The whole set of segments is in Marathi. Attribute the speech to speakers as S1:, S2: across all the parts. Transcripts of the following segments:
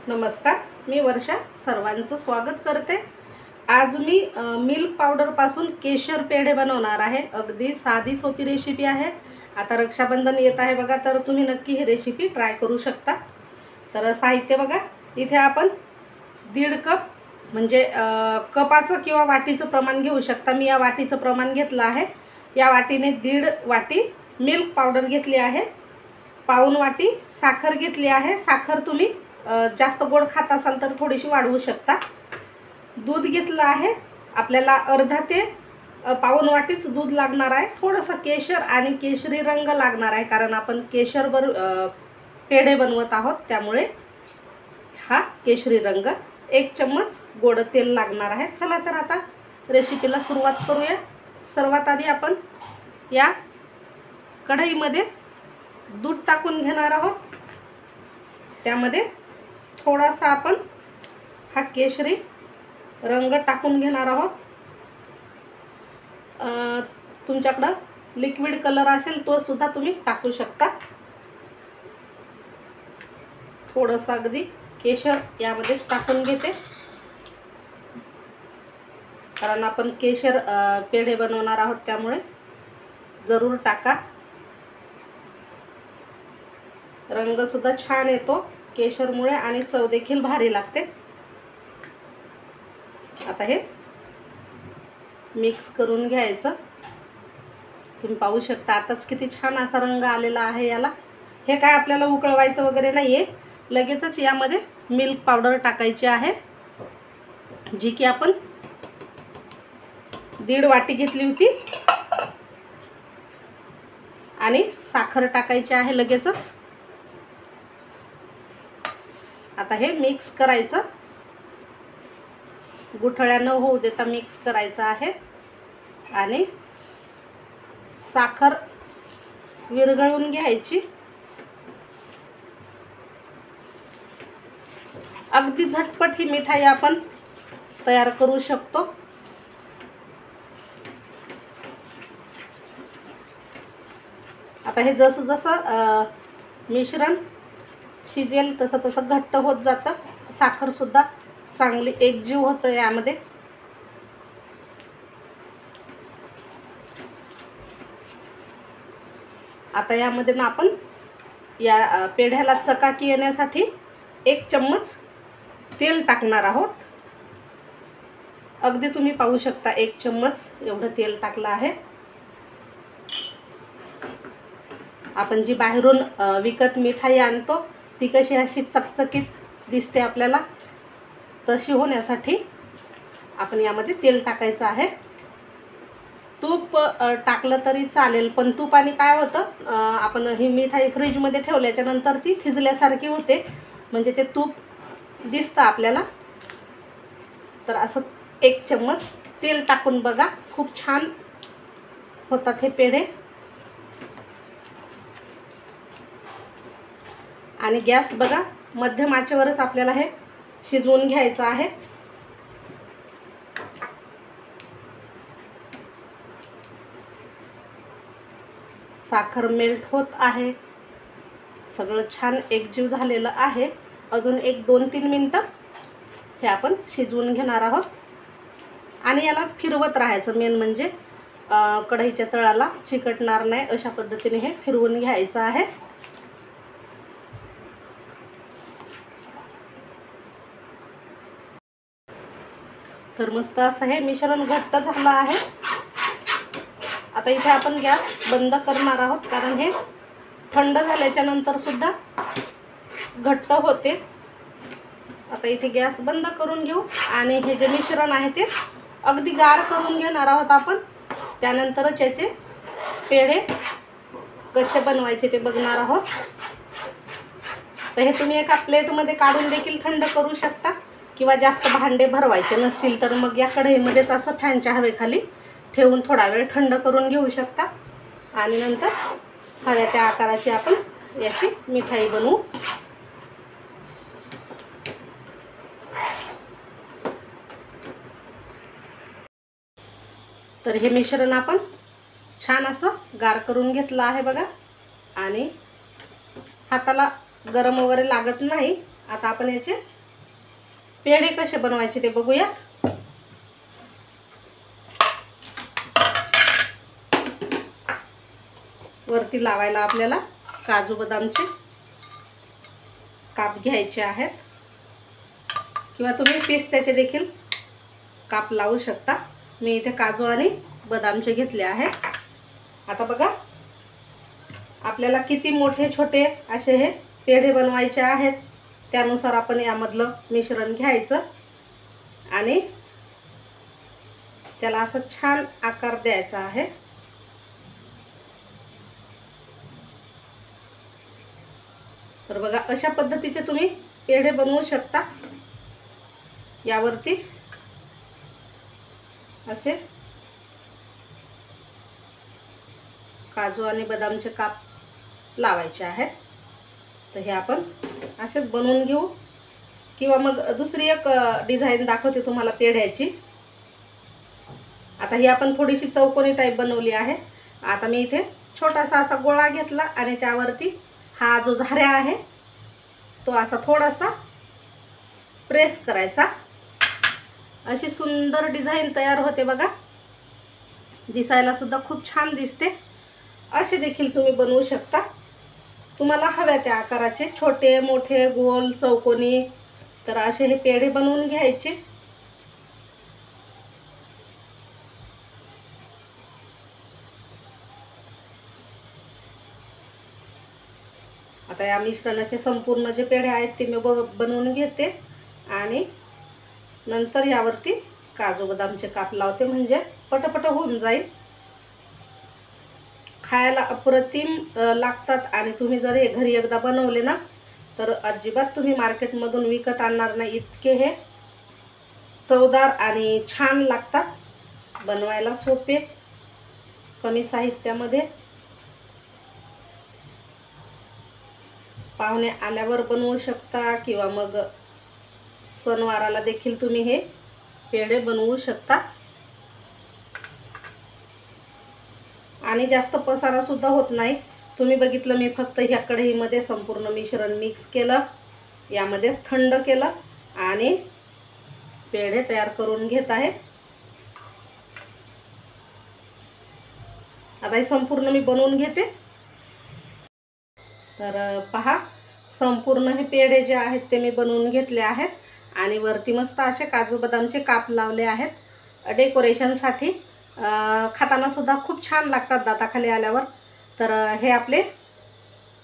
S1: नमस्कार, मी वर्षा सर्वांचं स्वागत करते। आज मी मिल्क पावडर पासून केशर पेढे बनवणार आहे। अगदी साधी सोपी रेसिपी आहे। आता रक्षाबंधन येत आहे बघा, तर तुम्ही नक्की ही रेसिपी ट्राय करू शकता। तर साहित्य बघा, इथे आपण 1.5 कप म्हणजे कपाचं किंवा वाटीचं प्रमाण घेऊ शकता। मी या वाटीचं प्रमाण घेतलं आहे। या वाटीने 1.5 वाटी मिल्क पावडर घेतली आहे। पाऊण वाटी साखर घेतली आहे। साखर तुम्ही जास्त गोड खात असाल तर थोडीशी वाढवू शकता। दूध घेतलं आहे। आपल्याला अर्धा ते पाऊण वाटीच दूध लागणार आहे। थोडंसं केशर आणि केशरी रंग लागणार आहे, कारण आपण केशरवर पेढे बनवत आहोत, त्यामुळे हा केशरी रंग। 1 चम्मच गोड तेल लागणार आहे। चला तर आता रेसिपीला सुरुवात करूया। सर्वात आधी आपण या कढईमध्ये दूध टाकून घेणार आहोत। त्यामध्ये थोडासा आपण हा केशरी रंग टाकून घेणार आहोत। तुमच्याकडे लिक्विड कलर असेल तो सुद्धा तुम्ही टाकू शकता। थोडंसं अगदी केशर यामध्येच टाकून घेते, कारण आपण केशर पेढे बनवणार आहोत, त्यामुळे जरूर टाका। रंग सुद्धा छान येतो केशरमुळे आणि चव देखील भारी लागते। आता हे मिक्स करून घ्यायचं। तुम्ही पाहू शकता आताच किती छान असा रंग आलेला आहे याला। हे काय आपल्याला उकळवायचं वगैरे नाहीये, लगेचच यामध्ये मिल्क पावडर टाकायची आहे, जी की आपण 1.5 वाटी घेतली होती, आणि साखर टाकायची आहे लगेचच। आता हे मिक्स करायचं, गुठळ्या न होऊ देता मिक्स करायचं आहे, आणि साखर विरघळून घ्यायची। अगदी झटपट ही मिठाई आपण तयार करू शकतो। आता हे जसं जसं मिश्रण शिजेल तसं तसं घट्ट होत जातं। साखर सुद्धा चांगली एकजीव होतं यामध्ये। आता यामध्ये ना आपण या पेढ्याला चकाकी येण्यासाठी 1 चम्मच तेल टाकणार आहोत। अगदी तुम्ही पाहू शकता 1 चम्मच एवढं तेल टाकलं आहे। आपण जी बाहेरून विकत मिठाई आणतो ती कशी अशी चकचकीत दिसते आपल्याला, तशी होण्यासाठी आपण यामध्ये तेल टाकायचं आहे। तूप टाकलं तरी चालेल, पण तुपाने काय होतं, आपण ही मिठाई फ्रीजमध्ये ठेवल्याच्या नंतर ती थिजल्यासारखी होते, म्हणजे ते तूप दिसतं आपल्याला। तर असं 1 चम्मच तेल टाकून बघा, खूप छान होतात हे पेढे। आणि गॅस बघा मध्यम आचेवरच आपल्याला हे शिजवून घ्यायचं आहे। साखर मेल्ट होत आहे, सगळं छान एकजीव झालेलं आहे। अजून 1-2-3 मिनिटं हे आपण शिजवून घेणार आहोत, आणि याला फिरवत राहायचं। मेन म्हणजे कढईच्या तळाला चिकटणार नाही अशा पद्धतीने हे फिरवून घ्यायचं आहे। तर मस्त असं हे मिश्रण घट्ट झालं आहे। आता इथे आपण गॅस बंद करणार आहोत, कारण हे थंड झाल्याच्या नंतर सुद्धा घट्ट होते। आता इथे गॅस बंद करून घेऊ, आणि हे जे मिश्रण आहे ते अगदी गार करून घेणार आहोत आपण। त्यानंतरच याचे पेढे कसे बनवायचे ते बघणार आहोत। तर हे तुम्ही एका प्लेटमध्ये काढून देखील थंड करू शकता, किंवा जास्त भांडे भरवायचे नसतील तर मग या कढईमध्येच असं फॅनच्या हवेखाली ठेवून थोडा वेळ थंड करून घेऊ शकता, आणि नंतर हव्या त्या आकाराची आपण याची मिठाई बनवू। तर हे मिश्रण आपण छान असं गार करून घेतलं आहे बघा, आणि हाताला गरम वगैरे लागत नाही। आता आपण याचे पेढे कसे बनवायचे ते बघूया। वरती लावायला आपल्याला काजू बदामचे काप घ्यायचे आहेत, किंवा तुम्ही पिस्त्याचे देखील काप लावू शकता। मी इथे काजू आणि बदामचे घेतले आहे। आता बघा, आपल्याला किती मोठे छोटे असे हे पेढे बनवायचे आहेत त्यानुसार आपण यामधलं मिश्रण घ्यायचं आणि त्याला असं छान आकार द्यायचा आहे। तर बघा, अशा पद्धतीचे तुम्ही पेढे बनवू शकता। यावरती असे काजू आणि बदामचे काप लावायचे आहेत। तर हे आपण असेच बनवून घेऊ, किंवा मग दुसरी एक डिझाइन दाखवते तुम्हाला पेढ्याची। आता ही आपण थोडीशी चौकोनी टाईप बनवली आहे। आता मी इथे छोटासा असा गोळा घेतला आणि त्यावरती हा जो झाऱ्या आहे तो असा थोडासा प्रेस करायचा। अशी सुंदर डिझाइन तयार होते बघा, दिसायला सुद्धा खूप छान दिसते। असे देखील तुम्ही बनवू शकता, तुम्हाला हव्या त्या आकाराचे, छोटे मोठे गोल चौकोनी। तर असे हे पेढे बनवून घ्यायचे। आता या मिश्रणाचे संपूर्ण जे पेढे आहेत ते मी बनवून घेते आणि नंतर यावरती काजू बदामचे काप लावते, म्हणजे पटपट होऊन जाईल। खायला अप्रतिम लागतात आणि तुम्ही जर हे घरी एकदा बनवले ना तर अजिबात तुम्ही मार्केटमधून विकत आणणार नाही, इतके हे चवदार आणि छान लागतात। बनवायला सोपे, कमी साहित्यामध्ये, पाहुणे आल्यावर बनवू शकता, किंवा मग सणवाराला देखील तुम्ही हे पेढे बनवू शकता। आणि जास्त पसारा सुद्धा होत नाही। तुम्ही बघितलं, मी फक्त ह्या कढईमध्ये संपूर्ण मिश्रण मिक्स केलं, यामध्येच थंड केलं आणि पेढे तयार करून घेत आहे। आता हे संपूर्ण मी बनवून घेते। तर पहा, संपूर्ण हे पेढे जे आहेत ते मी बनवून घेतले आहेत आणि वरती मस्त असे काजू बदामचे काप लावले आहेत डेकोरेशनसाठी। खाताना सुद्धा खूप छान लागतात दाताखाली आल्यावर। तर हे आपले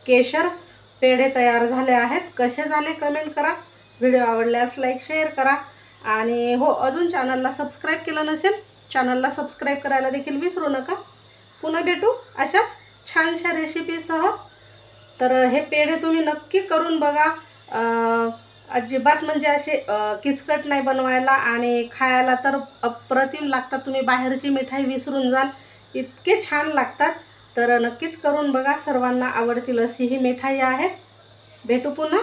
S1: केशर पेढे तयार झाले आहेत। कसे झाले कमेंट करा, व्हिडिओ आवडल्यास लाईक शेअर करा आणि हो, अजून चॅनलला सबस्क्राईब केलं नसेल चॅनलला सबस्क्राईब करायला देखील विसरू नका। पुन्हा भेटू अशाच छानशा रेसिपीसह। तर हे पेढे तुम्ही नक्की करून बघा, अजिबात म्हणजे असे किचकट नाही बनवायला आणि खायला तर अप्रतिम लागतात। तुम्ही बाहेरची मिठाई विसरून जाल, इतके छान लागतात। तर नक्कीच करून बघा, सर्वांना आवडतील अशी ही मिठाई आहे। भेटू पुन्हा।